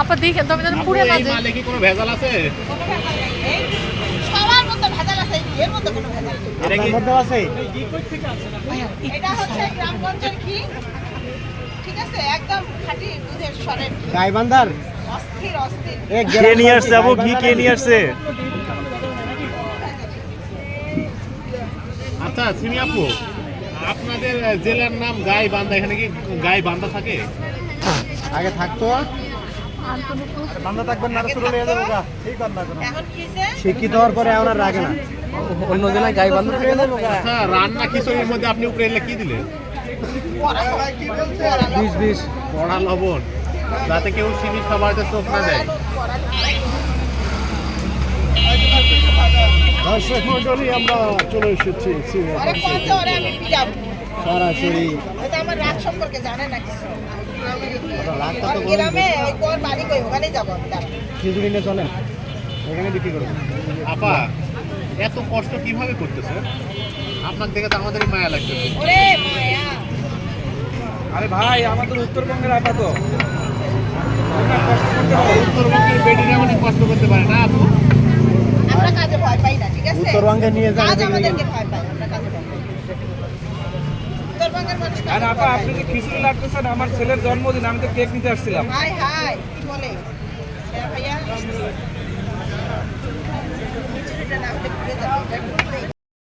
আপা দেখেন তবে যেন পুড়ে না যায়। মালে কি কোনো ভেজাল আছে? সবার মধ্যে ভেজাল আছে, এর মধ্যে কোনো ভেজাল নেই। এটা কি মধ্যে আছে ভাইয়া এটা হচ্ছে গ্রামগঞ্জের ঘি, ঠিক আছে, একদম খাঁটি দুধের সরের ঘি। গাইবান্ধার অস্থির অস্থির। কে নিয়ে আসছে আবু, ঘি কে নিয়ে আসছে? আচ্ছা সিমি আপু, আপনাদের জেলার নাম গাইবান্ধা, এখানে কি গাইবান্ধা থাকে? আগে থাকতো বান্ধা থাকবেন না শুরু হয়ে যাবে গা ঠিক আর না কোনো এখন কি হইছে? শিক্ষিত হওয়ার পরে এখন আর রাখে না অন্য জেলায় গাই বান্ধা থেকে যাবে গা আচ্ছা রান্না খিচুড়ির মধ্যে আপনি উপরে এলে কি দিলেন? বিশ বিশ কড়া লবণ, যাতে কেউ সিমি খাবারতে চোখ না দেয়। দর্শক মন্ডলী আমরা চলে এসেছি আরে পঞ্চে ওরে আমি পিটাবো। সরাসরি এটা আমার রাগ সম্পর্কে জানে না কিছু। রাগটা আর তো গ্রামে ওই কোর বাড়ি কই ওখানেই যাবো আমি দাঁড়া। খিচুড়ি নিয়ে চলেন এখানে বিক্রি করবো আপা এত কষ্ট কিভাবে করতেছে? আপনার দেখে তো আমাদেরই মায়া লাগতেছে। ওরে মায়া, আরে ভাই আমাদের উত্তরবঙ্গের আপাতত উত্তরবঙ্গের বেডিরা অনেক কষ্ট করতে পারে না আপু? আমরা কাজে ভয় পাই না, ঠিক আছে? উত্তরবঙ্গে নিয়ে যান কাজ আমাদেরকে ভয় পায়, আমরা কাজে ভয় পাই না। উত্তরবঙ্গের মানুষ কাজে ভয় পায় না। খিচুড়ি লাগতেছেন আমার ছেলের জন্মদিন আমি তো কেক নিতে আসছিলাম হাই হাই কি বলে হ্যাঁ ভাইয়া খিচুড়িটা না হলে ঘুরে যাবে, এটা